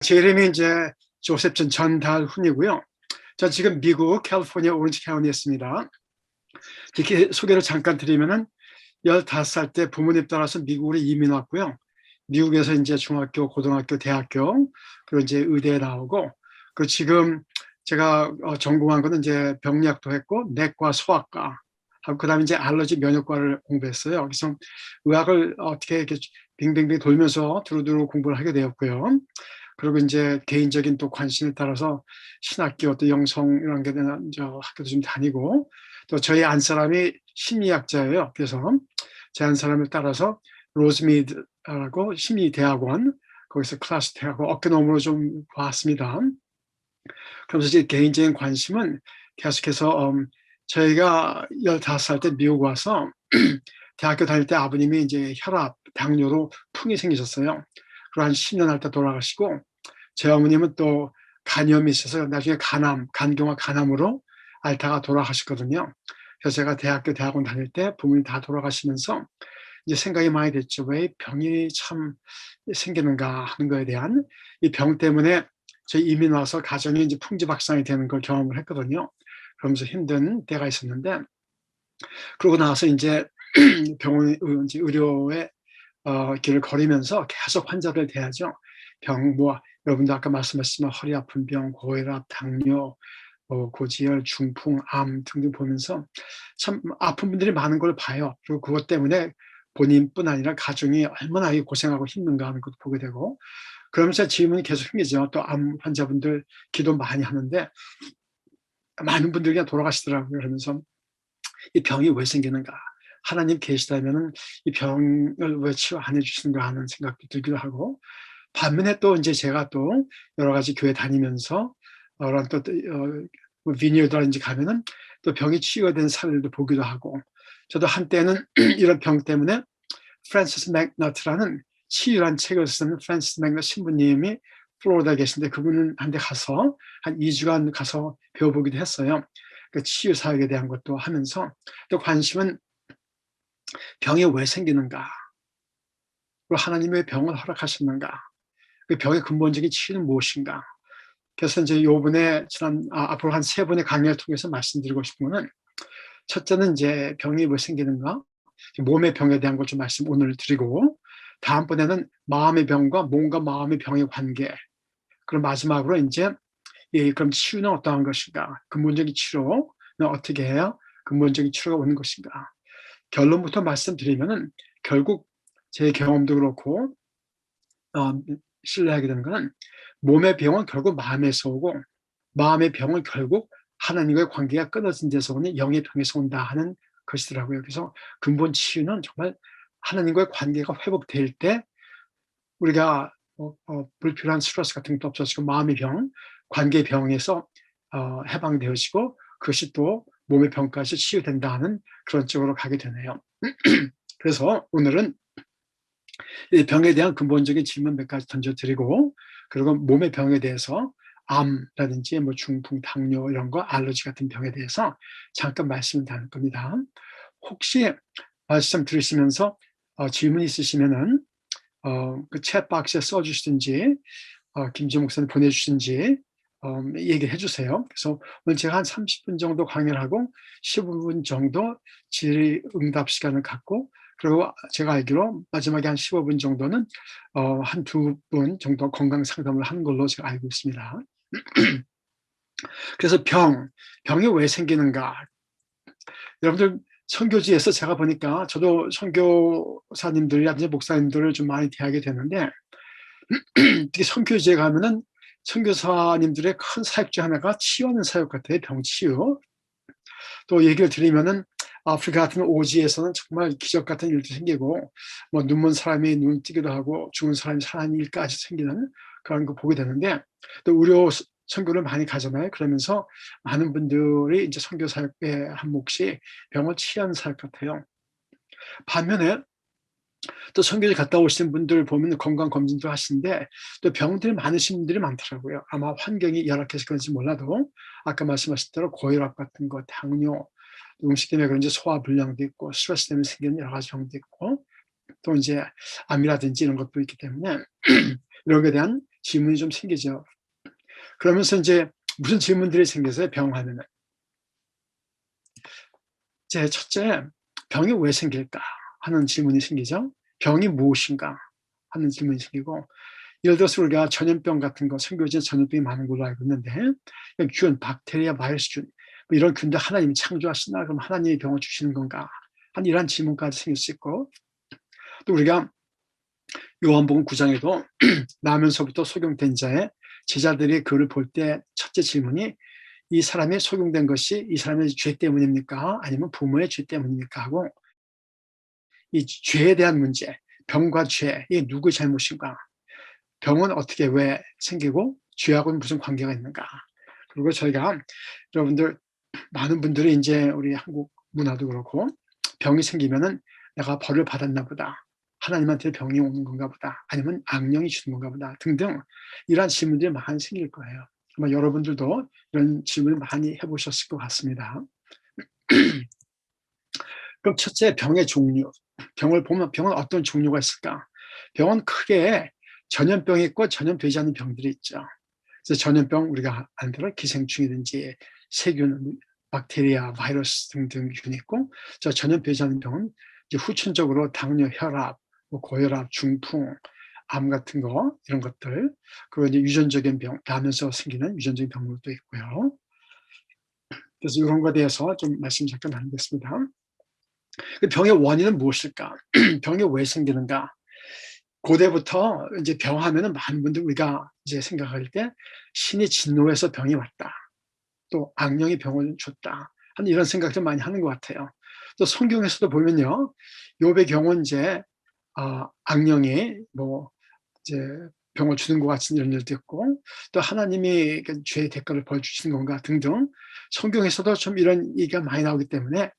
제 이름이 이제 조셉 전달훈이고요. 저 지금 미국 캘리포니아 오렌지 카운티에 있습니다. 이렇게 소개를 잠깐 드리면은 15살 때 부모님 따라서 미국으로 이민 왔고요. 미국에서 이제 중학교, 고등학교, 대학교, 그리고 이제 의대에 나오고, 그 지금 제가 전공한 거는 이제 병리학도 했고, 내과, 소아과, 하고 그다음에 이제 알러지 면역과를 공부했어요. 그래서 의학을 어떻게 이렇게 빙빙빙 돌면서 두루두루 공부를 하게 되었고요. 그리고 이제 개인적인 또 관심에 따라서 신학교 또 영성 이런 게 되는 학교도 좀 다니고, 또 저희 안사람이 심리학자예요. 그래서 제 안사람을 따라서 로즈미드라고 심리대학원, 거기서 클래스 대하고 어깨너머로 좀 봤습니다. 그러면서 이제 개인적인 관심은 계속해서 저희가 15살 때 미국 와서 대학교 다닐 때 아버님이 이제 혈압, 당뇨로 풍이 생기셨어요. 그리고 한 10년 할 때 돌아가시고, 제 어머님은 또 간염이 있어서 나중에 간경화 간암으로 앓다가 돌아가셨거든요. 그래서 제가 대학원 다닐 때 부모님 다 돌아가시면서 이제 생각이 많이 됐죠. 왜 병이 참 생기는가 하는 거에 대한, 이 병 때문에 저희 이민 와서 가정이 이제 풍지박산이 되는 걸 경험을 했거든요. 그러면서 힘든 때가 있었는데, 그러고 나서 이제 병원, 이제 의료의 길을 걸으면서 계속 환자를 대하죠. 여러분도 아까 말씀하셨지만 허리 아픈 병, 고혈압, 당뇨, 고지혈, 중풍, 암 등등 보면서 참 아픈 분들이 많은 걸 봐요. 그리고 그것 때문에 본인뿐 아니라 가정이 얼마나 고생하고 힘든가 하는 것도 보게 되고, 그러면서 질문이 계속 생기죠. 또 암 환자분들 기도 많이 하는데 많은 분들이 그냥 돌아가시더라고요. 그러면서 이 병이 왜 생기는가? 하나님 계시다면은 이 병을 왜 치유 안 해주시는가 하는 생각도 들기도 하고, 반면에 또 이제 제가 또 여러 가지 교회 다니면서 비니어드라든지 가면은 또 병이 치유가 된 사례들도 보기도 하고, 저도 한때는 이런 병 때문에 프랜시스 맥너트라는 치유란 책을 쓰는 프랜시스 맥너트 신부님이 플로리다에 계신데, 그분은 한데 가서 한 2주간 가서 배워보기도 했어요. 그 치유 사역에 대한 것도 하면서, 또 관심은 병이 왜 생기는가, 그리고 하나님이 왜 병을 허락하셨는가, 그 병의 근본적인 치유는 무엇인가. 그래서 이제 요번에 앞으로 한 3번의 강의를 통해서 말씀드리고 싶은 거는, 첫째는 이제 병이 왜 생기는가, 몸의 병에 대한 걸 좀 말씀 오늘 드리고, 다음번에는 마음의 병과 몸과 마음의 병의 관계, 그리고 마지막으로 이제 그럼 치유는 어떠한 것인가, 근본적인 치료는 어떻게 해야 근본적인 치료가 오는 것인가. 결론부터 말씀드리면은, 결국 제 경험도 그렇고 신뢰하게 되는 것은, 몸의 병은 결국 마음에서 오고, 마음의 병은 결국 하나님과의 관계가 끊어진 데서 오는 영의 병에서 온다 하는 것이더라고요. 그래서 근본 치유는 정말 하나님과의 관계가 회복될 때 우리가 불필요한 스트레스 같은 것도 없어지고, 마음의 병, 관계 병에서 해방되어지고, 그것이 또 몸의 병까지 치유된다 하는 그런 쪽으로 가게 되네요. 그래서 오늘은 이 병에 대한 근본적인 질문 몇 가지 던져드리고, 그리고 몸의 병에 대해서 암이라든지 뭐 중풍, 당뇨 이런 거, 알러지 같은 병에 대해서 잠깐 말씀을 나눌 겁니다. 혹시 말씀 들으시면서 질문 있으시면은 그 챗박스에 써주시든지 김지 목사님 보내주시든지 얘기를 해주세요. 그래서 오늘 제가 한 30분 정도 강의를 하고 15분 정도 질의응답 시간을 갖고, 그리고 제가 알기로 마지막에 한 15분 정도는 한 2분 정도 건강 상담을 하는 걸로 제가 알고 있습니다. 그래서 병이 왜 생기는가? 여러분들 선교지에서 제가 보니까, 저도 선교사님들이라든지 목사님들을 좀 많이 대하게 되는데, 특히 선교지에 가면은 선교사님들의 큰 사역 중 하나가 치유하는 사역 같아요. 병치유. 또 얘기를 드리면은 아프리카 같은 오지에서는 정말 기적 같은 일도 생기고, 뭐 눈먼 사람이 눈 뜨기도 하고 죽은 사람이 살아나는 일까지 생기는 그런 거 보게 되는데, 또 의료 선교를 많이 가잖아요. 그러면서 많은 분들이 이제 선교 사역에 한 몫이 병을 치유하는 사역 같아요. 반면에 또 선교지 갔다 오신 분들 보면 건강 검진도 하시는데, 또 병들이 많으신 분들이 많더라고요. 아마 환경이 열악해서 그런지 몰라도 아까 말씀하신 대로 고혈압 같은 거, 당뇨, 음식 때문에 그런지 소화불량도 있고, 스트레스 때문에 생기는 여러 가지 병도 있고, 또 이제 암이라든지 이런 것도 있기 때문에 이런 것에 대한 질문이 좀 생기죠. 그러면서 이제 무슨 질문들이 생겨서요, 병하면은. 이제 첫째, 병이 왜 생길까 하는 질문이 생기죠. 병이 무엇인가 하는 질문이 생기고, 예를 들어서 우리가 전염병 같은 거, 선교지에 전염병이 많은 걸로 알고 있는데, 균, 박테리아, 바이러스균, 뭐 이런 균들 하나님이 창조하시나? 그럼 하나님이 병을 주시는 건가? 한 이런 질문까지 생길 수 있고, 또 우리가 요한복음 9장에도 나면서부터 소경된 자의 제자들이 그를 볼 때 첫째 질문이, 이 사람이 소경된 것이 이 사람의 죄 때문입니까? 아니면 부모의 죄 때문입니까? 하고, 이 죄에 대한 문제, 병과 죄, 이게 누구의 잘못인가? 병은 어떻게 왜 생기고 죄하고는 무슨 관계가 있는가? 그리고 저희가 여러분들 많은 분들이 이제 우리 한국 문화도 그렇고 병이 생기면은 내가 벌을 받았나 보다. 하나님한테 병이 오는 건가 보다. 아니면 악령이 주는 건가 보다. 등등 이러한 질문들이 많이 생길 거예요. 아마 여러분들도 이런 질문을 많이 해보셨을 것 같습니다. 그럼 첫째, 병의 종류. 병을 보면 병은 어떤 종류가 있을까? 병은 크게 전염병이 있고 전염되지 않는 병들이 있죠. 그래서 전염병 우리가 아는 대로 기생충이든지 세균, 박테리아, 바이러스 등등 균이 있고, 저 전염되지 않는 병은 이제 후천적으로 당뇨, 혈압, 뭐 고혈압, 중풍, 암 같은 거 이런 것들, 그리고 이제 유전적인 병, 나면서 생기는 유전적인 병들도 있고요. 그래서 이런 것에 대해서 좀 말씀 잠깐 나누겠습니다. 병의 원인은 무엇일까? 병이 왜 생기는가? 고대부터 이제 병하면은 많은 분들 우리가 이제 생각할 때 신이 진노해서 병이 왔다. 또 악령이 병을 줬다. 하는 이런 생각들 많이 하는 것 같아요. 또 성경에서도 보면요. 욥의 경우는 이제 악령이 뭐 이제 병을 주는 것 같은 이런 일도 있고, 또 하나님이 죄의 대가를 벌 주시는 건가 등등 성경에서도 좀 이런 얘기가 많이 나오기 때문에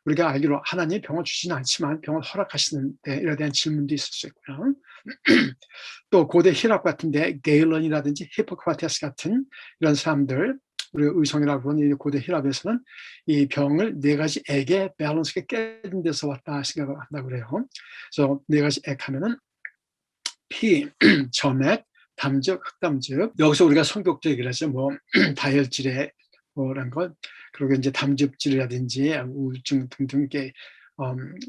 우리가 알기로 하나님이 병을 주시는 않지만 병을 허락하시는데 이에 대한 질문도 있을 수 있고요. 또 고대 히랍 같은데 게일런이라든지 히포크라테스 같은 이런 사람들, 우리 의성이라고 하는 고대 히랍에서는 이 병을 네 가지 액의 밸런스가 깨진 데서 왔다 생각을 한다고 그래요. 그래서 네 가지 액 하면은 피, 점액, 담즙, 흑담즙. 여기서 우리가 성격적 얘기를 하죠. 뭐 다혈질의 뭐란 것, 그리고 이제 담즙질이라든지 우울증 등등 게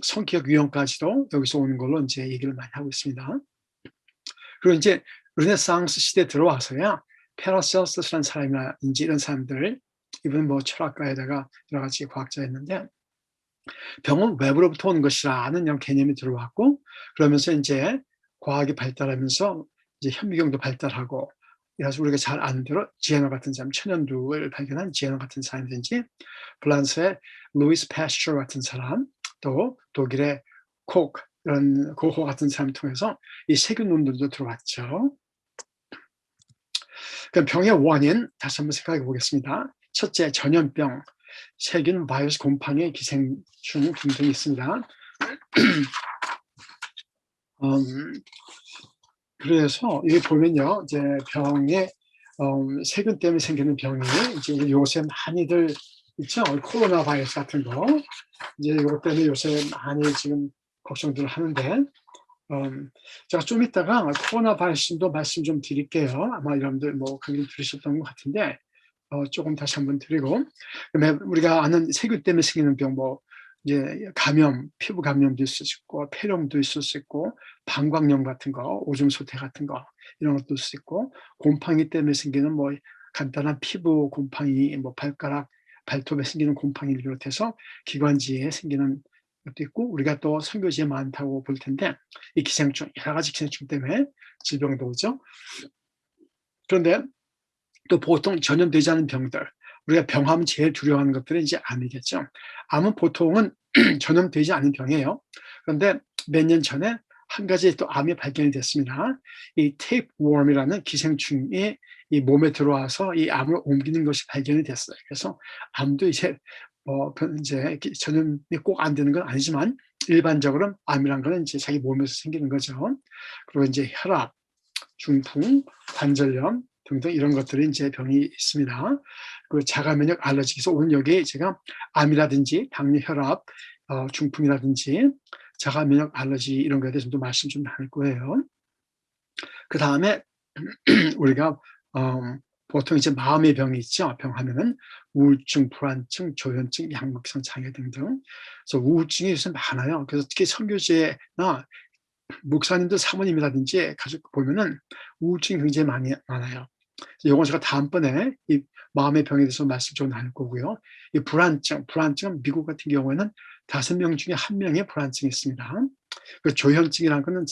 성격 유형까지도 여기서 오는 걸로 이제 얘기를 많이 하고 있습니다. 그리고 이제 르네상스 시대 들어와서야 페라셀스라는 사람이라든지 이런 사람들, 이분은 뭐 철학가에다가 여러 가지 과학자였는데, 병은 외부로부터 오는 것이라는 이런 개념이 들어왔고, 그러면서 이제 과학이 발달하면서 이제 현미경도 발달하고, 그래서 우리가 잘 아는 대로 지에너 같은 사람, 천연두를 발견한 지에너 같은 사람이든지, 프랑스의 루이스 패스처 같은 사람, 또 독일의 콕 이런 고호 같은 사람을 통해서 이 세균 논문도 들어왔죠. 그럼 병의 원인 다시 한번 생각해 보겠습니다. 첫째, 전염병, 세균, 바이러스, 곰팡이, 기생충 등등이 있습니다. 그래서 여기 보면요, 이제 병의 세균 때문에 생기는 병이 이제 요새 많이들 있죠. 코로나 바이러스 같은 거. 이제 이것 때문에 요새 많이 지금 걱정들 하는데, 제가 좀 이따가 코로나 바이러스도 말씀 좀 드릴게요. 아마 여러분들 뭐 강의 들으셨던 것 같은데, 조금 다시 한번 드리고, 그다음에 우리가 아는 세균 때문에 생기는 병, 뭐 이제 감염, 피부 감염도 있을 수 있고, 폐렴도 있을 수 있고, 방광염 같은 거, 오줌 소태 같은 거 이런 것도 있을 수 있고, 곰팡이 때문에 생기는 뭐 간단한 피부 곰팡이, 뭐 발가락, 발톱에 생기는 곰팡이를 비롯해서 기관지에 생기는 것도 있고, 우리가 또 선교지에 많다고 볼 텐데 이 기생충, 여러 가지 기생충 때문에 질병도 오죠. 그런데 또 보통 전염되지 않은 병들, 우리가 병하면 제일 두려워하는 것들은 이제 암이겠죠. 암은 보통은 전염되지 않은 병이에요. 그런데 몇 년 전에 한 가지 또 암이 발견이 됐습니다. 이 테이프웜이라는 기생충이 이 몸에 들어와서 이 암을 옮기는 것이 발견이 됐어요. 그래서 암도 이제 이제 전염이 꼭 안 되는 건 아니지만 일반적으로 암이란 거는 이제 자기 몸에서 생기는 거죠. 그리고 이제 혈압, 중풍, 관절염 등등 이런 것들이 이제 병이 있습니다. 그 자가 면역 알러지. 그래서 오늘 여기 제가 암이라든지 당뇨, 혈압, 중풍이라든지 자가 면역 알러지 이런 거에 대해서 좀 말씀 좀 나눌 거예요. 그 다음에 우리가 보통 이제 마음의 병이 있죠. 병하면은 우울증, 불안증, 조현증, 양극성 장애 등등. 그래서 우울증이 요새 많아요. 그래서 특히 선교제나 목사님들 사모님이라든지 가족 보면은 우울증이 굉장히 많아요. 요건 제가 다음번에 이 마음의 병에 대해서 말씀 좀 나눌 거고요. 이 불안증은 미국 같은 경우에는 5명 중에 1명이 불안증이 있습니다. 그 조현증이라는 거는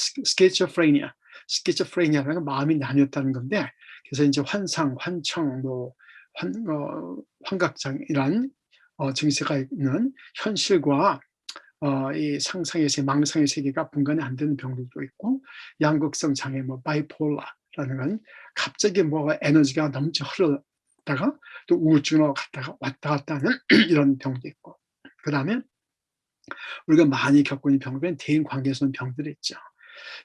스키즈프레니아라는 건 마음이 나뉘었다는 건데, 그래서 이제 환상, 환청, 환각장이란 증세가 있는 현실과 이 상상의 세계, 망상의 세계가 분간이 안 되는 병들도 있고, 양극성 장애, 바이폴라라는 건 갑자기 에너지가 넘쳐 흐르다가 또 우울증으로 갔다가 왔다 갔다 하는 이런 병도 있고, 그 다음에 우리가 많이 겪고 있는 병들은 대인 관계에서 오는 병들이 있죠.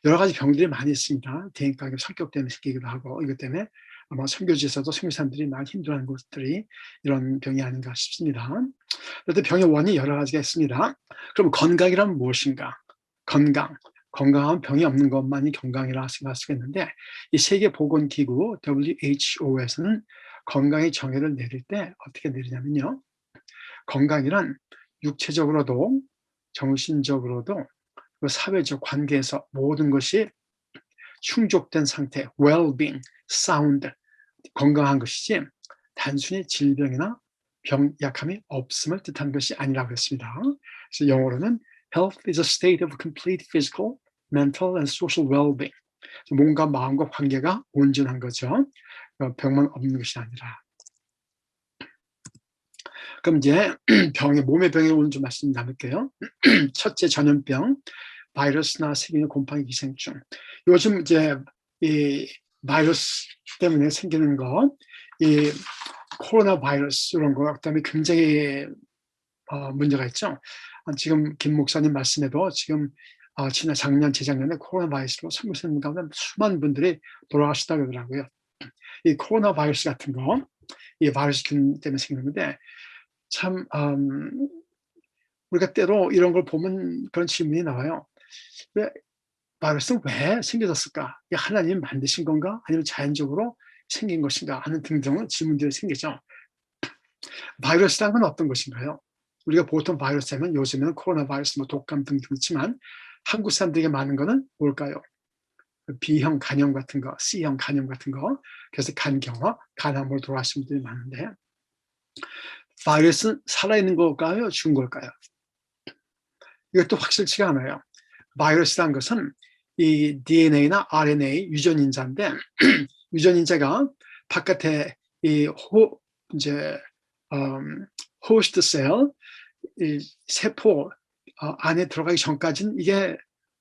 여러 가지 병들이 많이 있습니다. 대인 관계 성격 때문에 생기기도 하고, 이것 때문에 아마 선교지에서도 선교사님들이 많이 힘들어하는 것들이 이런 병이 아닌가 싶습니다. 그런데 병의 원인이 여러 가지가 있습니다. 그럼 건강이란 무엇인가? 건강한 병이 없는 것만이 건강이라 생각할 수가 있는데, 이 세계보건기구 WHO에서는 건강의 정의를 내릴 때 어떻게 내리냐면요. 건강이란 육체적으로도 정신적으로도 사회적 관계에서 모든 것이 충족된 상태, well-being, sound, 건강한 것이지 단순히 질병이나 약함이 없음을 뜻하는 것이 아니라고 했습니다. 그래서 영어로는 health is a state of complete physical, mental and social well-being. 몸과 마음과 관계가 온전한 거죠. 병만 없는 것이 아니라. 그럼 이제 몸의 병에 오늘 좀 말씀 나눌게요. 첫째, 전염병, 바이러스나 세균의 곰팡이 기생충. 요즘 이제 이 바이러스 때문에 생기는 거, 이 코로나 바이러스 이런 거, 그다음에 굉장히 문제가 있죠. 지금 김 목사님 말씀에도 지금 지난 작년, 재작년에 코로나 바이러스로 선교사님 가운데 수많은 분들이 돌아가셨다고 그러더라고요. 이 코로나 바이러스 같은 거, 이 바이러스균 때문에 생기는 건데, 참 우리가 때로 이런 걸 보면 그런 질문이 나와요. 바이러스는 왜 생겨졌을까? 이게 하나님이 만드신 건가? 아니면 자연적으로 생긴 것인가? 하는 등등의 질문들이 생기죠. 바이러스란 건 어떤 것인가요? 우리가 보통 바이러스 하면 요즘에는 코로나 바이러스, 독감 등등 있지만 한국 사람들에게 많은 거는 뭘까요? B형 간염 같은 거, C형 간염 같은 거, 그래서 간경화, 간암으로 돌아가신 분들이 많은데, 바이러스는 살아있는 걸까요? 죽은 걸까요? 이것도 확실치가 않아요. 바이러스란 것은 이 DNA나 RNA 유전인자인데, 유전인자가 바깥에 이 호스트 셀, 이 세포 안에 들어가기 전까지는 이게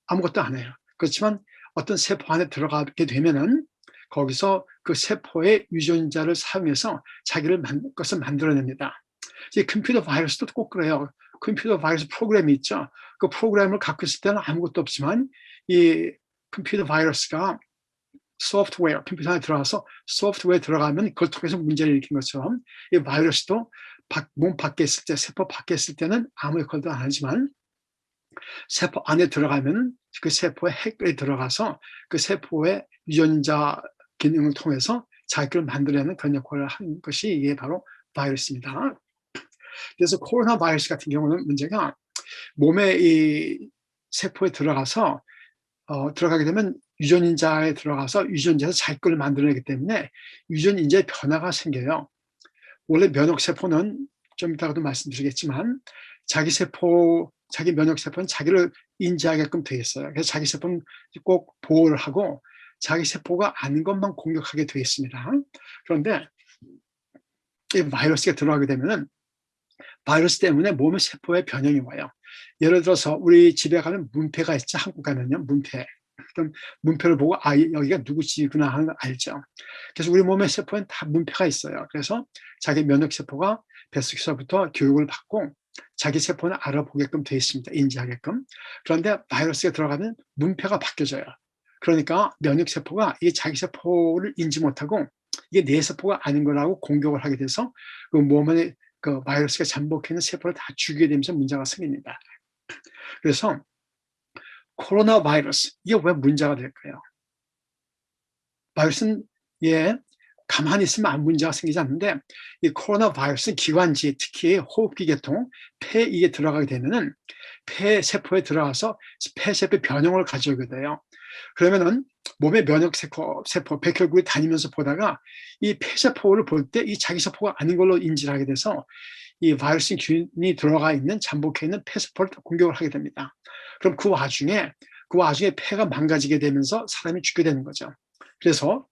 아무것도 안 해요. 그렇지만 어떤 세포 안에 들어가게 되면은 거기서 그 세포의 유전자를 사용해서 것을 만들어냅니다. 이 컴퓨터 바이러스도 꼭 그래요. 컴퓨터 바이러스 프로그램이 있죠. 그 프로그램을 갖고 있을 때는 아무것도 없지만 이 컴퓨터 바이러스가 컴퓨터 안에 들어가서 소프트웨어에 들어가면 그걸 통해서 문제를 일으킨 것처럼 이 바이러스도 몸 밖에 있을 때, 세포 밖에 있을 때는 아무 역할도 안 하지만 세포 안에 들어가면 그 세포의 핵에 들어가서 그 세포의 유전자 기능을 통해서 자기를 만들어내는 그런 역할을 하는 것이 이게 바로 바이러스입니다. 그래서 코로나 바이러스 같은 경우는 문제가 몸의 이 세포에 들어가서 들어가게 되면 유전인자에 들어가서 유전자에서 자기 걸 만들어내기 때문에 유전인자의 변화가 생겨요. 원래 면역세포는 좀 이따가도 말씀드리겠지만 자기 면역세포는 자기를 인지하게끔 되어 있어요. 그래서 자기 세포는 꼭 보호를 하고 자기 세포가 아닌 것만 공격하게 되어 있습니다. 그런데 이 바이러스가 들어가게 되면은 바이러스 때문에 몸의 세포에 변형이 와요. 예를 들어서 우리 집에 가면 문패가 있죠. 한국 가면요. 문패. 그럼 문패를 보고 여기가 누구 집이구나 하는 걸 알죠. 그래서 우리 몸의 세포에는 다 문패가 있어요. 그래서 자기 면역세포가 뱃속에서부터 교육을 받고 자기 세포는 알아보게끔 되어 있습니다. 인지하게끔. 그런데 바이러스가 들어가면 문패가 바뀌어져요. 그러니까 면역세포가 이 자기 세포를 인지 못하고 이게 내 세포가 아닌 거라고 공격을 하게 돼서 그 몸에 그 바이러스가 잠복해 있는 세포를 다 죽이게 되면서 문제가 생깁니다. 그래서 코로나 바이러스, 이게 왜 문제가 될까요? 바이러스는 가만히 있으면 아무 문제가 생기지 않는데 이 코로나 바이러스 기관지, 특히 호흡기 계통, 폐 이게 들어가게 되면은 폐 세포에 들어가서 폐 세포 변형을 가져오게 돼요. 그러면은 몸의 면역 세포 백혈구에 다니면서 보다가 이 폐 세포를 볼 때 이 자기 세포가 아닌 걸로 인지를 하게 돼서 이 바이러스 균이 들어가 있는 잠복해 있는 폐 세포를 공격을 하게 됩니다. 그럼 그 와중에 폐가 망가지게 되면서 사람이 죽게 되는 거죠. 그래서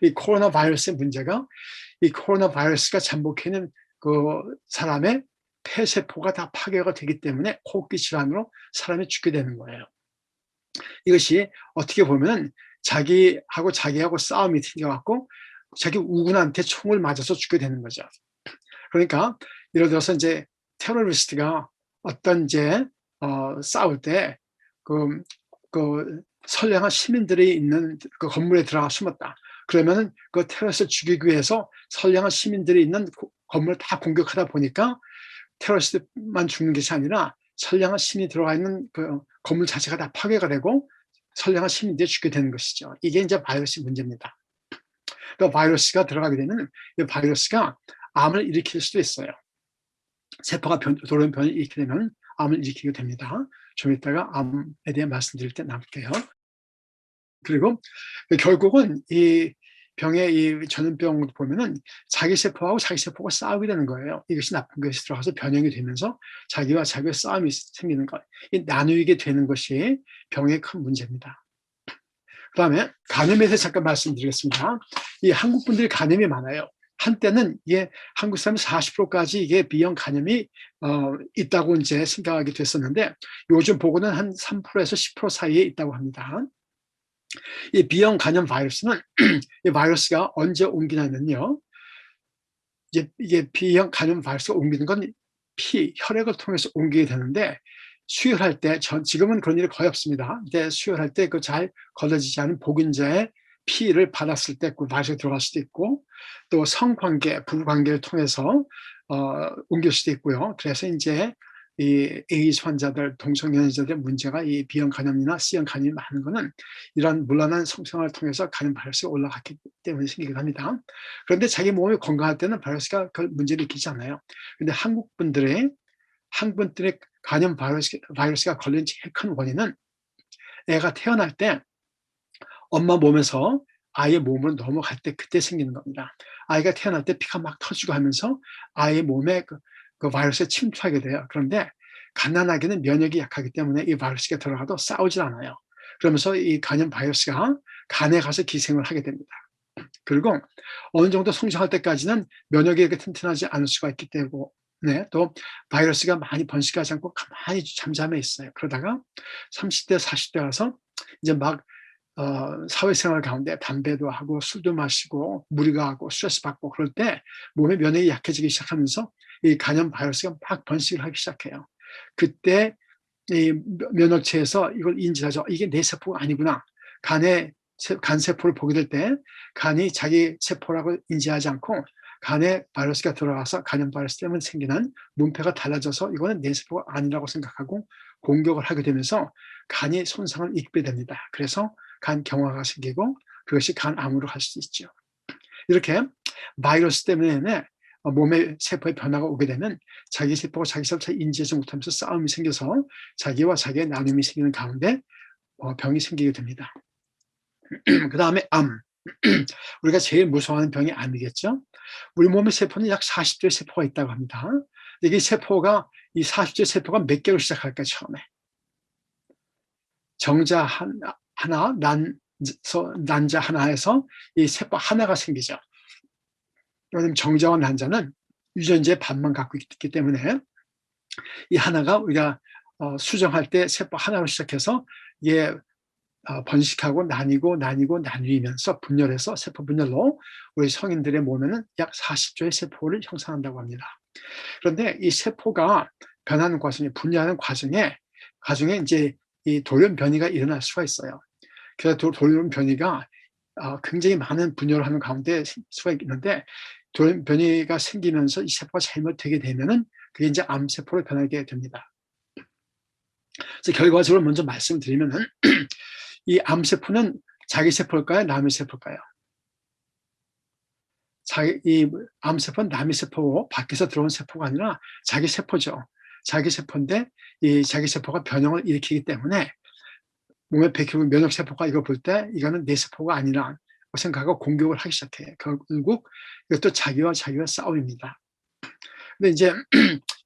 이 코로나 바이러스의 문제가 이 코로나 바이러스가 잠복해 있는 그 사람의 폐세포가 다 파괴가 되기 때문에 호흡기 질환으로 사람이 죽게 되는 거예요. 이것이 어떻게 보면 자기하고 싸움이 생겨갖고 자기 우군한테 총을 맞아서 죽게 되는 거죠. 그러니까 예를 들어서 이제 테러리스트가 어떤 싸울 때 선량한 시민들이 있는 그 건물에 들어가 숨었다. 그러면은 그 테러리스트를 죽이기 위해서 선량한 시민들이 있는 건물을 다 공격하다 보니까 테러리스트만 죽는 것이 아니라 선량한 시민이 들어가 있는 그 건물 자체가 다 파괴가 되고 선량한 시민들이 죽게 되는 것이죠. 이게 이제 바이러스 문제입니다. 그 바이러스가 들어가게 되면 이 바이러스가 암을 일으킬 수도 있어요. 세포가 돌연 변이 일으키게 되면 암을 일으키게 됩니다. 좀 이따가 암에 대해 말씀드릴 때 나올게요. 그리고 결국은 이 병의 이 전염병을 보면은 자기 세포하고 자기 세포가 싸우게 되는 거예요. 이것이 나쁜 것이 들어가서 변형이 되면서 자기와 자기의 싸움이 생기는 것. 이 나누게 되는 것이 병의 큰 문제입니다. 그다음에 간염에 대해서 잠깐 말씀드리겠습니다. 이 한국 분들이 간염이 많아요. 한때는 이게 한국 사람 40%까지 이게 B형 간염이 있다고 이제 생각하게 됐었는데 요즘 보고는 한 3%에서 10% 사이에 있다고 합니다. 이 B형 간염 바이러스는 이 바이러스가 언제 옮기냐면요. 이게 B형 간염 바이러스가 옮기는 건 혈액을 통해서 옮기게 되는데 수혈할 때 지금은 그런 일이 거의 없습니다. 근데 수혈할 때 그 잘 걸러지지 않은 보균자의 피를 받았을 때 그 바이러스가 들어갈 수도 있고 또 성관계, 부부관계를 통해서 옮길 수도 있고요. 그래서 이제 이 에이즈 환자들, 동성연애자들의 문제가 이 B형 간염이나 C형 간염이 많은 거는 이런 문란한 성생활을 통해서 간염 바이러스가 올라갔기 때문에 생기기도 합니다. 그런데 자기 몸이 건강할 때는 바이러스가 그 문제를 일으키지 않아요. 그런데 한국 분들의 간염 바이러스가 걸린 제일 큰 원인은 애가 태어날 때 엄마 몸에서 아이의 몸으로 넘어갈 때 그때 생기는 겁니다. 아이가 태어날 때 피가 막 터지고 하면서 아이의 몸에 그 바이러스에 침투하게 돼요. 그런데 갓난아기는 면역이 약하기 때문에 이 바이러스가 들어가도 싸우질 않아요. 그러면서 이 간염 바이러스가 간에 가서 기생을 하게 됩니다. 그리고 어느 정도 성장할 때까지는 면역이 이렇게 튼튼하지 않을 수가 있기 때문에 또 바이러스가 많이 번식하지 않고 가만히 잠잠해 있어요. 그러다가 30대, 40대 가서 이제 막 사회생활 가운데 담배도 하고 술도 마시고 무리가 하고 스트레스 받고 그럴 때 몸의 면역이 약해지기 시작하면서 이 간염 바이러스가 막 번식을 하기 시작해요. 그때 이 면역체에서 이걸 인지하죠. 이게 내 세포가 아니구나. 간 세포를 보게 될 때 간이 자기 세포라고 인지하지 않고 간에 바이러스가 들어가서 간염 바이러스 때문에 생기는 문패가 달라져서 이거는 내 세포가 아니라고 생각하고 공격을 하게 되면서 간이 손상을 입게 됩니다. 그래서 간 경화가 생기고 그것이 간암으로 갈 수 있죠. 이렇게 바이러스 때문에 몸의 세포의 변화가 오게 되면 자기 세포가 자기 세포를 잘 인지하지 못하면서 싸움이 생겨서 자기와 자기의 나눔이 생기는 가운데 병이 생기게 됩니다. 그 다음에 암. 우리가 제일 무서워하는 병이 암이겠죠. 우리 몸의 세포는 약 40조의 세포가 있다고 합니다. 이게 세포가 이 40조의 세포가 몇 개로 시작할까 처음에 정자 하나, 난자 하나에서 이 세포 하나가 생기죠. 왜냐하면 정자와 난자는 유전자의 반만 갖고 있기 때문에 이 하나가 우리가 수정할 때 세포 하나로 시작해서 이게 번식하고 나뉘면서 분열해서 세포 분열로 우리 성인들의 몸에는 약 40조의 세포를 형성한다고 합니다. 그런데 이 세포가 변하는 과정에 분열하는 과정에 이제 이 돌연 변이가 일어날 수가 있어요. 그래서 돌연 변이가 굉장히 많은 분열을 하는 가운데 수가 있는데 돌연 변이가 생기면서 이 세포가 잘못되게 되면은 그게 이제 암세포로 변하게 됩니다. 그래서 결과적으로 먼저 말씀드리면은 이 암세포는 자기 세포일까요? 남의 세포일까요? 이 암세포는 남의 세포고 밖에서 들어온 세포가 아니라 자기 세포죠. 자기 세포인데 이 자기 세포가 변형을 일으키기 때문에 몸에 백혈구 면역세포가 이거 볼 때 이거는 내 세포가 아니라 생각하고 공격을 하기 시작해요. 결국 이것도 자기와 싸움입니다. 근데 이제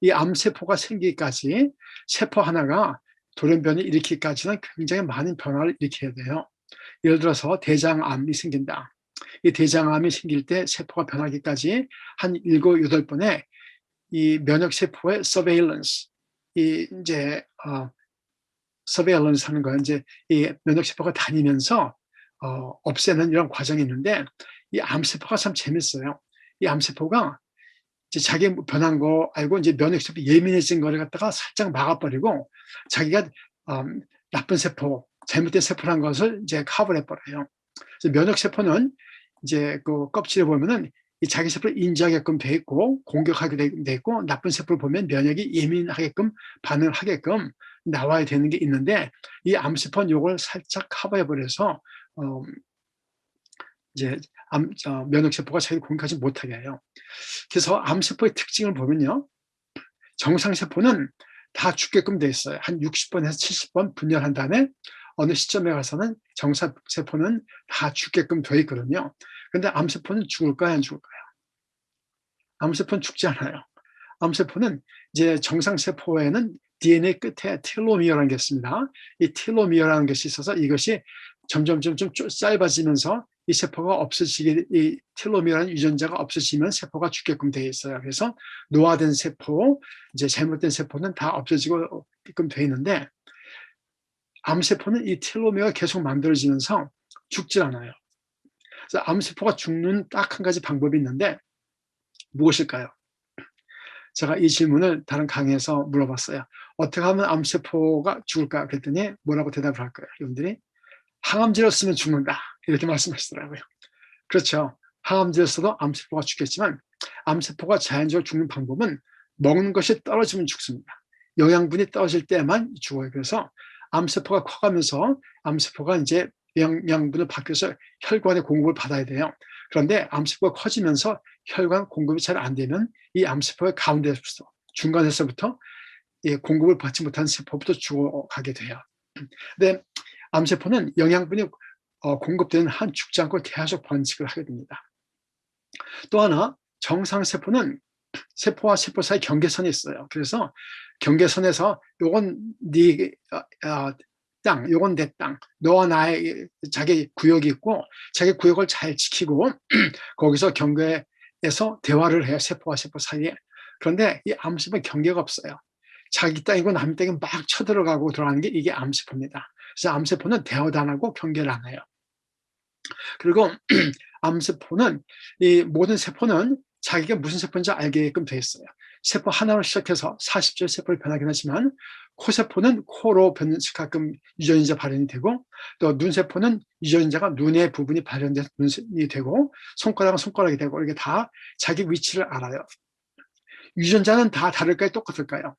이 암세포가 생기기까지 세포 하나가 돌연변이 일으키기까지는 굉장히 많은 변화를 일으켜야 돼요. 예를 들어서 대장암이 생긴다. 이 대장암이 생길 때 세포가 변하기까지 한 7, 8번의 이 면역세포의 서베일런스, 이제 서베일런스 하는 거예요. 이제 이 면역세포가 다니면서 없애는 이런 과정이 있는데 이 암세포가 참 재밌어요. 이 암세포가 이제 자기 변한 거 알고 이제 면역세포 예민해진 거를 갖다가 살짝 막아버리고 자기가 나쁜 세포, 잘못된 세포라는 것을 이제 커버를 해버려요. 그래서 면역세포는 이제 그 껍질에 보면은 이 자기 세포를 인지하게끔 돼 있고 공격하게 돼 있고 나쁜 세포를 보면 면역이 예민하게끔 반응을 하게끔 나와야 되는 게 있는데 이 암세포는 이걸 살짝 커버해버려서 이제 면역세포가 자기를 공격하지 못하게 해요. 그래서 암세포의 특징을 보면요. 정상세포는 다 죽게끔 돼 있어요. 한 60번에서 70번 분열한 다음에 어느 시점에 가서는 정상세포는 다 죽게끔 돼 있거든요. 근데 암세포는 죽을까요? 안 죽을까요? 암세포는 죽지 않아요. 암세포는 이제 정상세포에는 DNA 끝에 텔로미어라는 게 있습니다. 이 텔로미어라는 것이 있어서 이것이 점점 좀 짧아지면서 이 세포가 없어지게, 이 텔로미어라는 유전자가 없어지면 세포가 죽게끔 되어 있어요. 그래서 노화된 세포, 이제 잘못된 세포는 다 없어지게끔 되어 있는데 암세포는 이 텔로미어가 계속 만들어지면서 죽지 않아요. 그래서 암세포가 죽는 딱 한 가지 방법이 있는데 무엇일까요? 제가 이 질문을 다른 강의에서 물어봤어요. 어떻게 하면 암세포가 죽을까? 그랬더니 뭐라고 대답을 할까요? 여러분들이 항암제를 쓰면 죽는다 이렇게 말씀하시더라고요. 그렇죠. 항암제를 써도 암세포가 죽겠지만 암세포가 자연적으로 죽는 방법은 먹는 것이 떨어지면 죽습니다. 영양분이 떨어질 때만 죽어요. 그래서 암세포가 커가면서 암세포가 이제 영양분을 바뀌어서 혈관의 공급을 받아야 돼요. 그런데 암세포가 커지면서 혈관 공급이 잘 안 되면 이 암세포의 가운데서부터 중간에서부터 공급을 받지 못한 세포부터 죽어가게 돼요. 근데 암세포는 영양분이 공급되는 한 죽지 않고 계속 번식을 하게 됩니다. 또 하나 정상세포는 세포와 세포 사이 경계선이 있어요. 그래서 경계선에서 요건 네 땅, 요건 내 땅, 너와 나의 자기 구역이 있고 자기 구역을 잘 지키고 거기서 경계에서 대화를 해요. 세포와 세포 사이에. 그런데 이 암세포는 경계가 없어요. 자기 땅이고 남 땅에 막 쳐들어가고 들어가는 게 이게 암세포입니다. 그래서 암세포는 대화도 안 하고 경계를 안 해요. 그리고 암세포는 이 모든 세포는 자기가 무슨 세포인지 알게끔 돼 있어요. 세포 하나로 시작해서 40조 세포를 변하긴 하지만 코세포는 코로 가끔 유전자 발현이 되고 또 눈세포는 유전자가 눈의 부분이 발현돼서 눈이 되고 손가락은 손가락이 되고 이게 다 자기 위치를 알아요. 유전자는 다 다를까요? 똑같을까요?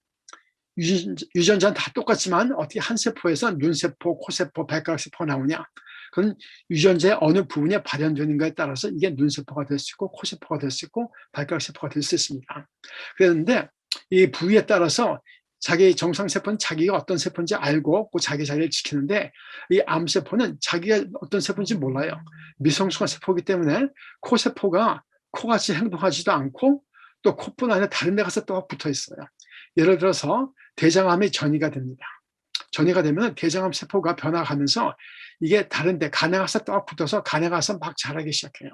유전자는 다 똑같지만 어떻게 한 세포에서 눈세포, 코세포, 발가락세포가 나오냐? 그건 유전자의 어느 부분에 발현되는가에 따라서 이게 눈세포가 될 수 있고 코세포가 될 수 있고 발가락세포가 될 수 있습니다. 그런데 이 부위에 따라서 자기 정상세포는 자기가 어떤 세포인지 알고 그 자기 자리를 지키는데 이 암세포는 자기가 어떤 세포인지 몰라요. 미성숙한 세포이기 때문에 코세포가 코같이 행동하지도 않고 또 코뿐 아니라 다른 데 가서 또 붙어 있어요. 예를 들어서 대장암이 전이가 됩니다. 전이가 되면 대장암 세포가 변화하면서 이게 다른데 간에 가서 딱 붙어서 간에 가서 막 자라기 시작해요.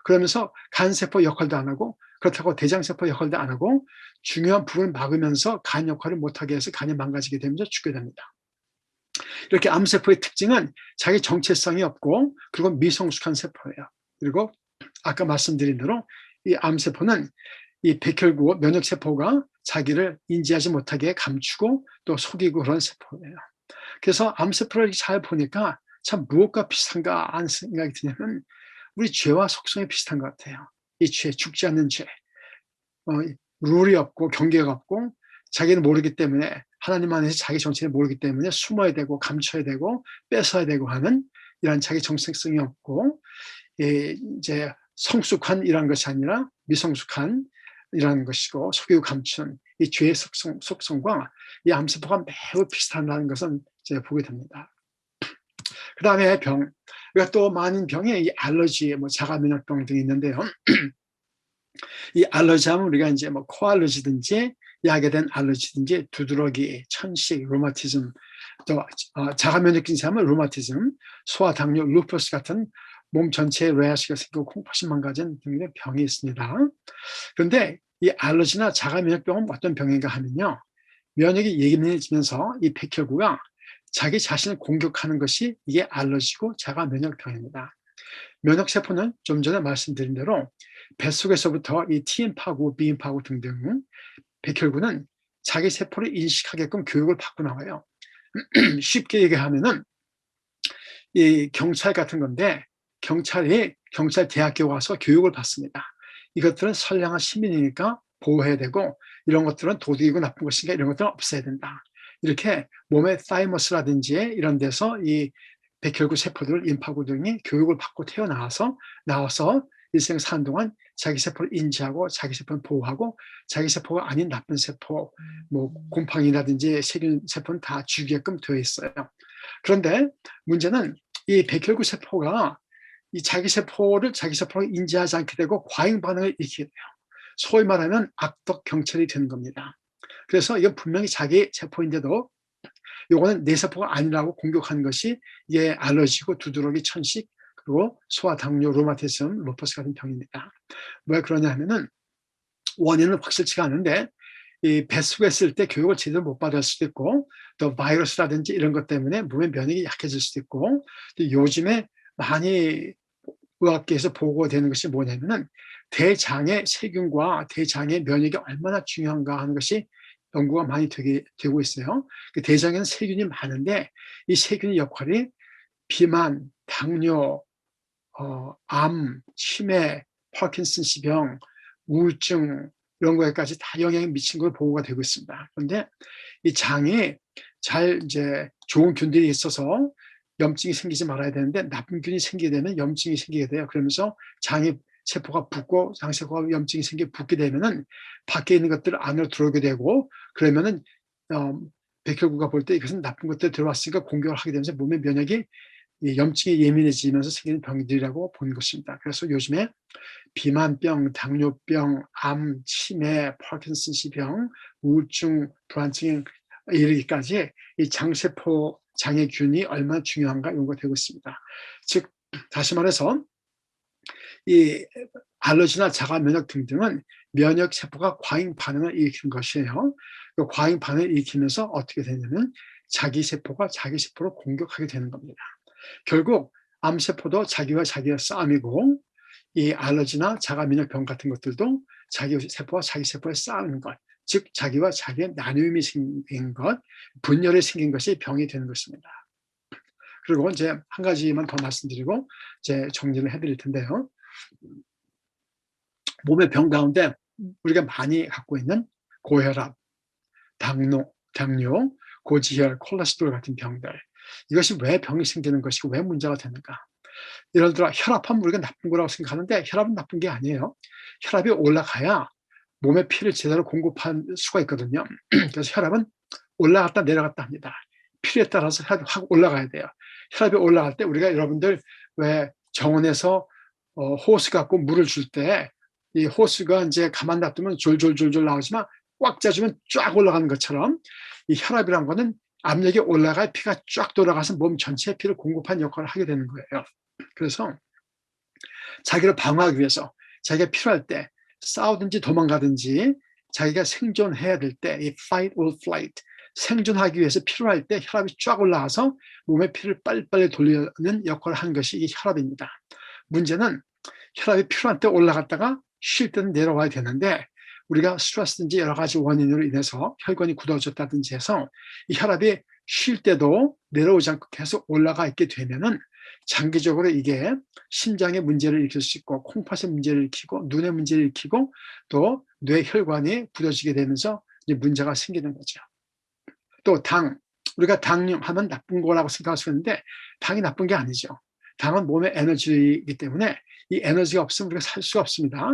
그러면서 간세포 역할도 안 하고 그렇다고 대장세포 역할도 안 하고 중요한 부분을 막으면서 간 역할을 못하게 해서 간이 망가지게 되면서 죽게 됩니다. 이렇게 암세포의 특징은 자기 정체성이 없고 그리고 미성숙한 세포예요. 그리고 아까 말씀드린 대로 이 암세포는 이 백혈구 면역세포가 자기를 인지하지 못하게 감추고 또 속이고 그런 세포예요. 그래서 암세포를 잘 보니까 참 무엇과 비슷한가 하는 생각이 드냐면 우리 죄와 속성이 비슷한 것 같아요. 이 죄, 죽지 않는 죄. 룰이 없고 경계가 없고 자기는 모르기 때문에 하나님 안에서 자기 정체를 모르기 때문에 숨어야 되고 감춰야 되고 뺏어야 되고 하는 이런 자기 정체성이 없고 이제 성숙한이라는 것이 아니라 미성숙한이라는 것이고, 속이고 감춘 이 죄의 속성과 이 암세포가 매우 비슷하다는 것은 제가 보게 됩니다. 그 다음에 병, 우리가 또 많은 병에 이 알러지, 자가면역병 등이 있는데요. 이 알러지하면 우리가 이제 코 알러지든지 약에 대한 알러지든지 두드러기, 천식, 루마티즘, 또 자가면역증 하면 루마티즘, 소아, 당뇨, 루퍼스 같은 몸 전체에 레아시가 생기고 콩팥이 망가진 등의 병이 있습니다. 그런데 이 알러지나 자가면역병은 어떤 병인가 하면요, 면역이 예민해지면서 이 백혈구가 자기 자신을 공격하는 것이 이게 알러지고 자가면역병입니다. 면역세포는 좀 전에 말씀드린 대로 뱃속에서부터 이 TM파구, B파구 등등 백혈구는 자기 세포를 인식하게끔 교육을 받고 나와요. 쉽게 얘기하면은 이 경찰 같은 건데, 경찰 대학교 와서 교육을 받습니다. 이것들은 선량한 시민이니까 보호해야 되고, 이런 것들은 도둑이고 나쁜 것인가, 이런 것들은 없애야 된다. 이렇게 몸의 사이머스라든지 이런 데서 이 백혈구 세포들, 임파구 등이 교육을 받고 나와서 일생 사는 동안 자기 세포를 인지하고 자기 세포를 보호하고 자기 세포가 아닌 나쁜 세포, 곰팡이라든지 세균 세포는 다 죽이게끔 되어 있어요. 그런데 문제는 이 백혈구 세포가 이 자기 세포를 인지하지 않게 되고 과잉 반응을 일으키게 돼요. 소위 말하면 악덕 경찰이 되는 겁니다. 그래서 이건 분명히 자기 세포인데도 이거는 내 세포가 아니라고 공격하는 것이 이게 알러지고 두드러기, 천식, 그리고 소아, 당뇨, 루마티즘, 루퍼스 같은 병입니다. 왜 그러냐 하면은 원인은 확실치가 않은데 이 뱃속에 있을 때 교육을 제대로 못 받을 수도 있고, 또 바이러스라든지 이런 것 때문에 몸의 면역이 약해질 수도 있고, 또 요즘에 많이 의학계에서 보고되는 것이 뭐냐면은 대장의 세균과 대장의 면역이 얼마나 중요한가 하는 것이 연구가 많이 되고 있어요. 그 대장에는 세균이 많은데 이 세균의 역할이 비만, 당뇨, 암, 치매, 파킨슨스병, 우울증 이런 거에까지 다 영향이 미친 걸 보고가 되고 있습니다. 그런데 이 장에 잘 이제 좋은 균들이 있어서 염증이 생기지 말아야 되는데 나쁜 균이 생기게 되면 염증이 생기게 돼요. 그러면서 장이 세포가 붓고 장세포가 염증이 붓게 되면은 밖에 있는 것들 안으로 들어오게 되고, 그러면은 백혈구가 볼 때 이것은 나쁜 것들 들어왔으니까 공격을 하게 되면서 몸의 면역이 염증에 예민해지면서 생기는 병들이라고 보는 것입니다. 그래서 요즘에 비만병, 당뇨병, 암, 치매, 파킨슨스병, 우울증, 불안증에 이르기까지 이 장세포 장애균이 얼마나 중요한가 이런 거 되고 있습니다. 즉 다시 말해서 이 알러지나 자가면역 등등은 면역세포가 과잉 반응을 일으키는 것이에요. 그 과잉 반응을 일으키면서 어떻게 되냐면 자기 세포가 자기 세포를 공격하게 되는 겁니다. 결국 암세포도 자기와 자기의 싸움이고, 이 알러지나 자가면역병 같은 것들도 자기 세포와 자기 세포의 싸우는 것, 즉 자기와 자기의 나눔이 생긴 것, 분열이 생긴 것이 병이 되는 것입니다. 그리고 이제 한 가지만 더 말씀드리고 이제 정리를 해드릴 텐데요. 몸의 병 가운데 우리가 많이 갖고 있는 고혈압, 당뇨, 고지혈, 콜레스테롤 같은 병들, 이것이 왜 병이 생기는 것이고 왜 문제가 되는가? 예를 들어 혈압하면 우리가 나쁜 거라고 생각하는데 혈압은 나쁜 게 아니에요. 혈압이 올라가야 몸에 피를 제대로 공급할 수가 있거든요. 그래서 혈압은 올라갔다 내려갔다 합니다. 필요에 따라서 혈압이 확 올라가야 돼요. 혈압이 올라갈 때 우리가 여러분들 왜 정원에서 호스 갖고 물을 줄 때 이 호스가 이제 가만 놔두면 졸졸졸졸 나오지만 꽉 짜주면 쫙 올라가는 것처럼 이 혈압이란 거는 압력이 올라가야 피가 쫙 돌아가서 몸 전체에 피를 공급하는 역할을 하게 되는 거예요. 그래서 자기를 방어하기 위해서 자기가 필요할 때 싸우든지 도망가든지 자기가 생존해야 될 때 이 fight or flight, 생존하기 위해서 필요할 때 혈압이 쫙 올라가서 몸에 피를 빨리빨리 돌리는 역할을 하는 것이 이 혈압입니다. 문제는 혈압이 필요할 때 올라갔다가 쉴 때는 내려와야 되는데 우리가 스트레스든지 여러 가지 원인으로 인해서 혈관이 굳어졌다든지 해서 이 혈압이 쉴 때도 내려오지 않고 계속 올라가 있게 되면은 장기적으로 이게 심장에 문제를 일으킬 수 있고 콩팥에 문제를 일으키고 눈에 문제를 일으키고 또 뇌 혈관이 굳어지게 되면서 이제 문제가 생기는 거죠. 또 우리가 당하면 나쁜 거라고 생각할 수 있는데 당이 나쁜 게 아니죠. 당은 몸의 에너지이기 때문에 이 에너지가 없으면 우리가 살 수가 없습니다.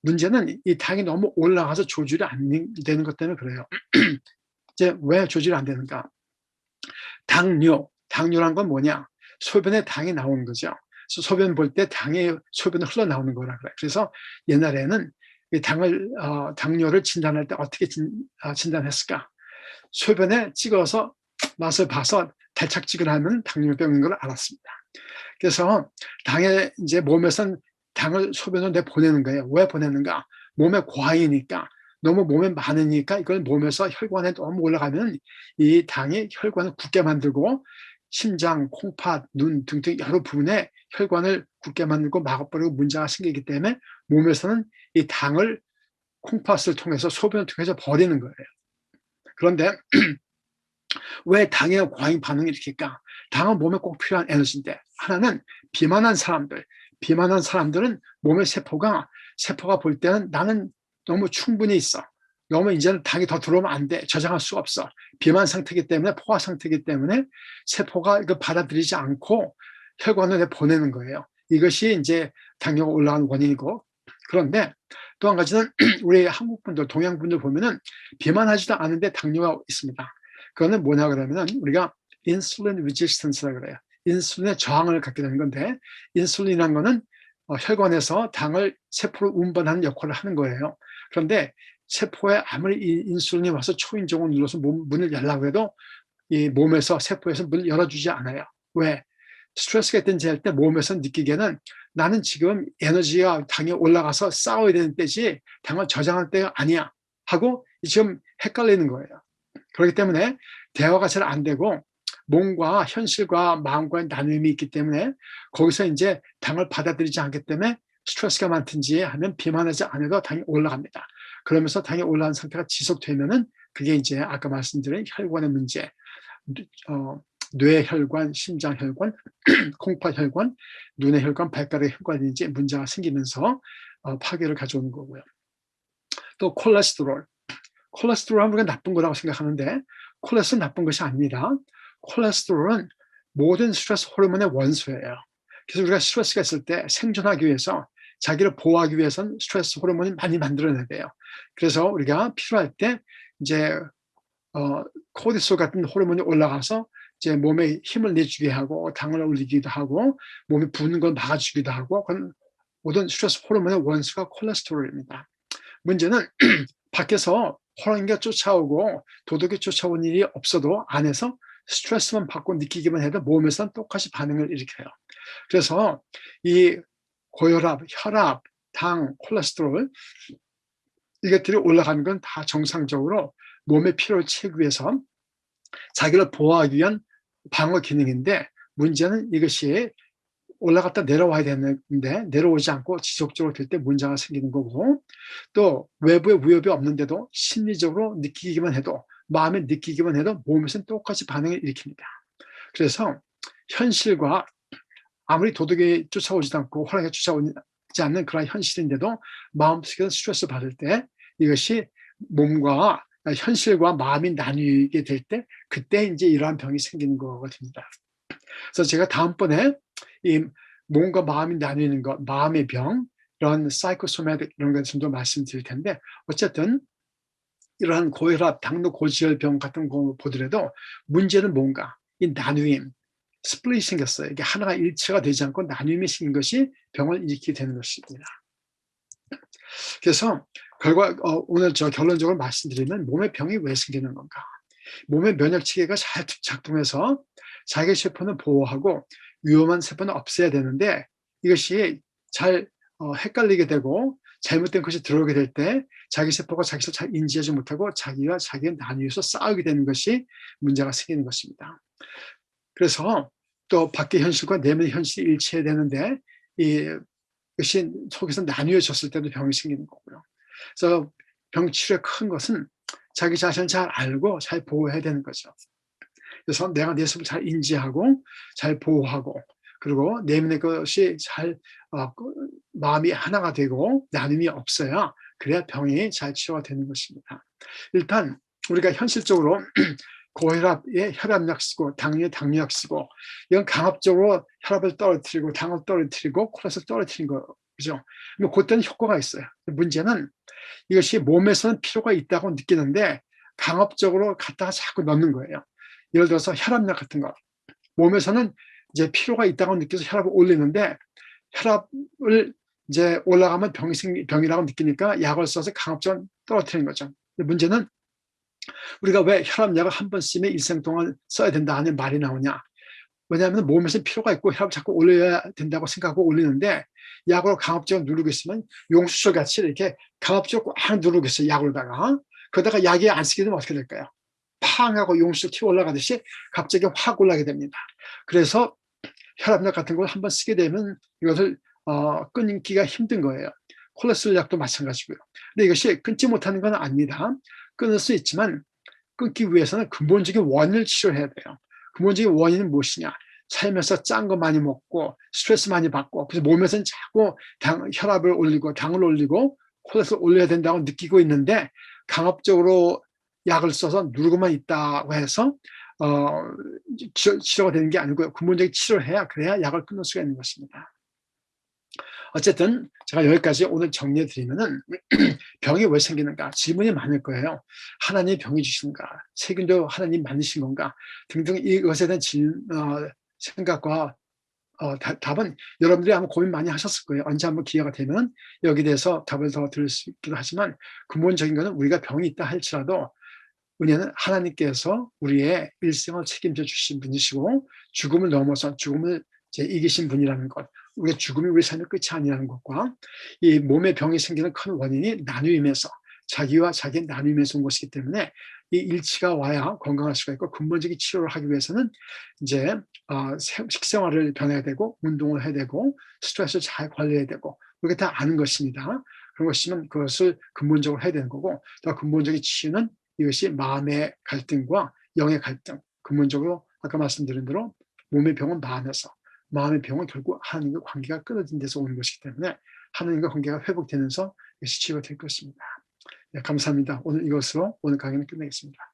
문제는 이 당이 너무 올라가서 조절이 안 되는 것 때문에 그래요. 이제 왜 조절이 안 되는가? 당뇨란 건 뭐냐? 소변에 당이 나오는 거죠. 소변 볼 때 당이 소변을 흘러나오는 거라 그래요. 그래서 옛날에는 이 당뇨를 진단할 때 어떻게 진단했을까? 소변에 찍어서 맛을 봐서 달착지근하면 당뇨병인 걸 알았습니다. 그래서 당에 이제 몸에선 당을 소변으로 내보내는 거예요. 왜 보내는가? 몸에 과이니까, 너무 몸에 많으니까 이걸 몸에서 혈관에 너무 올라가면 이 당이 혈관을 굳게 만들고 심장, 콩팥, 눈 등등 여러 부분에 혈관을 굳게 만들고 막아버리고 문제가 생기기 때문에 몸에서는 이 당을 콩팥을 통해서 소변을 통해서 버리는 거예요. 그런데 왜 당의 과잉 반응이 일으킬까? 당은 몸에 꼭 필요한 에너지인데, 하나는 비만한 사람들은 몸의 세포가 볼 때는 나는 너무 충분히 있어. 너무 이제는 당이 더 들어오면 안 돼. 저장할 수가 없어. 비만 상태이기 때문에, 포화 상태이기 때문에 세포가 이거 받아들이지 않고 혈관을 보내는 거예요. 이것이 이제 당뇨가 올라가는 원인이고, 그런데 또 한 가지는 우리 한국 분들, 동양 분들 보면은 비만하지도 않은데 당뇨가 있습니다. 그거는 뭐냐 그러면은 우리가 인슐린 레지스턴스라고 그래요. 인슐린의 저항을 갖게 되는 건데, 인슐린이라는 거는 혈관에서 당을 세포로 운반하는 역할을 하는 거예요. 그런데 세포에 아무리 인슐린이 와서 초인종을 눌러서 문을 열라고 해도 이 몸에서, 세포에서 문을 열어주지 않아요. 왜? 스트레스가 있든지 할 때 몸에서 느끼기에는 나는 지금 에너지가 당이 올라가서 싸워야 되는 때지 당을 저장할 때가 아니야 하고 지금 헷갈리는 거예요. 그렇기 때문에 대화가 잘 안 되고 몸과 현실과 마음과의 나눔이 있기 때문에 거기서 이제 당을 받아들이지 않기 때문에 스트레스가 많든지 하면 비만하지 않아도 당이 올라갑니다. 그러면서 당이 올라간 상태가 지속되면은 그게 이제 아까 말씀드린 혈관의 문제, 뇌혈관, 심장혈관, 콩팥혈관, 눈의 혈관, 발가락의 혈관이 이제 문제가 생기면서 파괴를 가져오는 거고요. 또 콜레스테롤 하면 우리가 나쁜 거라고 생각하는데 콜레스테롤은 나쁜 것이 아닙니다. 콜레스테롤은 모든 스트레스 호르몬의 원소예요. 그래서 우리가 스트레스가 있을 때 생존하기 위해서, 자기를 보호하기 위해서는 스트레스 호르몬이 많이 만들어내야 돼요. 그래서 우리가 필요할 때 이제 코르티솔 같은 호르몬이 올라가서 이제 몸에 힘을 내주게 하고 당을 올리기도 하고 몸이 부는 걸 막아주기도 하고, 그런 모든 스트레스 호르몬의 원수가 콜레스테롤입니다. 문제는 밖에서 호랑이가 쫓아오고 도둑이 쫓아온 일이 없어도 안에서 스트레스만 받고 느끼기만 해도 몸에서는 똑같이 반응을 일으켜요. 그래서 이 고혈압, 혈압, 당, 콜레스테롤 이것들이 올라가는 건 다 정상적으로 몸의 피로를 채우기 위해서 자기를 보호하기 위한 방어 기능인데, 문제는 이것이 올라갔다 내려와야 되는데 내려오지 않고 지속적으로 될 때 문제가 생기는 거고, 또 외부의 위협이 없는데도 심리적으로 느끼기만 해도, 마음에 느끼기만 해도 몸에서는 똑같이 반응을 일으킵니다. 그래서 현실과 아무리 도둑이 쫓아오지도 않고 호랑이가 쫓아오지 않는 그런 현실인데도 마음속에서 스트레스 받을 때 이것이 몸과 현실과 마음이 나뉘게 될 때, 그때 이제 이러한 병이 생기는 거가 됩니다. 그래서 제가 다음번에 이 몸과 마음이 나뉘는 것, 마음의 병, 이런 사이코소매틱 이런 것을 좀 말씀드릴 텐데, 어쨌든 이러한 고혈압, 당뇨, 고지혈병 같은 거 보더라도 문제는 뭔가 이 나누임, 스플릿이 생겼어요. 이게 하나가 일체가 되지 않고 나눔이 생긴 것이 병을 일으키게 되는 것입니다. 그래서 오늘 결론적으로 말씀드리면 몸의 병이 왜 생기는 건가? 몸의 면역 체계가 잘 작동해서 자기 세포는 보호하고 위험한 세포는 없애야 되는데, 이것이 잘 헷갈리게 되고 잘못된 것이 들어오게 될 때 자기 세포가 자기를 잘 인지하지 못하고 자기가 자기를 나뉘어서 싸우게 되는 것이 문제가 생기는 것입니다. 그래서 또 밖의 현실과 내면의 현실이 일치해야 되는데 이것이 속에서 나뉘어졌을 때도 병이 생기는 거고요. 그래서 병 치료의 큰 것은 자기 자신을 잘 알고 잘 보호해야 되는 거죠. 그래서 내가 내 속을 잘 인지하고 잘 보호하고, 그리고 내면의 것이 잘 마음이 하나가 되고 나눔이 없어야, 그래야 병이 잘 치료가 되는 것입니다. 일단 우리가 현실적으로 고혈압에 혈압약 쓰고 당뇨에 당뇨약 쓰고 이건 강압적으로 혈압을 떨어뜨리고 당을 떨어뜨리고 콜레스테롤 떨어뜨리는 거죠. 그때는 효과가 있어요. 문제는 이것이 몸에서는 필요가 있다고 느끼는데 강압적으로 갖다가 자꾸 넣는 거예요. 예를 들어서 혈압약 같은 거. 몸에서는 이제 필요가 있다고 느껴서 혈압을 올리는데 혈압을 이제 올라가면 병이라고 느끼니까 약을 써서 강압적으로 떨어뜨리는 거죠. 문제는 우리가 왜 혈압약을 한 번 쓰면 일생 동안 써야 된다 하는 말이 나오냐. 왜냐하면 몸에서 필요가 있고 혈압을 자꾸 올려야 된다고 생각하고 올리는데 약으로 강압적으로 누르고 있으면 용수철 같이 이렇게 강압적으로 꽉 누르고 있어요. 약으로다가. 그러다가 약이 안 쓰게 되면 어떻게 될까요? 팡 하고 용수철 튀어 올라가듯이 갑자기 확 올라가게 됩니다. 그래서 혈압약 같은 걸 한번 쓰게 되면 이것을 끊기가 힘든 거예요. 콜레스테롤 약도 마찬가지고요. 근데 이것이 끊지 못하는 건 아닙니다. 끊을 수 있지만 끊기 위해서는 근본적인 원인을 치료해야 돼요. 근본적인 원인은 무엇이냐? 살면서 짠 거 많이 먹고 스트레스 많이 받고 그래서 몸에서는 자꾸 혈압을 올리고 당을 올리고 콜레스테롤 올려야 된다고 느끼고 있는데 강압적으로 약을 써서 누르고만 있다고 해서 치료가 되는 게 아니고요. 근본적인 치료를 해야 그래야 약을 끊을 수가 있는 것입니다. 어쨌든 제가 여기까지 오늘 정리해 드리면은 병이 왜 생기는가 질문이 많을 거예요. 하나님이 병이 주신가? 세균도 하나님 만드신 건가? 등등 이것에 대한 생각과 답은 여러분들이 아마 고민 많이 하셨을 거예요. 언제 한번 기회가 되면 여기 대해서 답을 더 들을 수 있기도 하지만 근본적인 것은 우리가 병이 있다 할지라도 은혜는 하나님께서 우리의 일생을 책임져 주신 분이시고 죽음을 넘어서 죽음을 이기신 분이라는 것, 우리의 죽음이 우리 삶의 끝이 아니라는 것과 이 몸의 병이 생기는 큰 원인이 나누임에서 자기와 자기의 나누임에서 온 것이기 때문에 이 일치가 와야 건강할 수가 있고 근본적인 치료를 하기 위해서는 이제 식생활을 변해야 되고 운동을 해야 되고 스트레스를 잘 관리해야 되고 그게 다 아는 것입니다. 그런 것이면 그것을 근본적으로 해야 되는 거고 더 근본적인 치유는 이것이 마음의 갈등과 영의 갈등, 근본적으로 아까 말씀드린 대로 몸의 병은 마음에서 마음의 병은 결국 하나님과 관계가 끊어진 데서 오는 것이기 때문에 하나님과 관계가 회복되면서 이것이 치유가 될 것입니다. 네, 감사합니다. 오늘 이것으로 오늘 강의는 끝내겠습니다.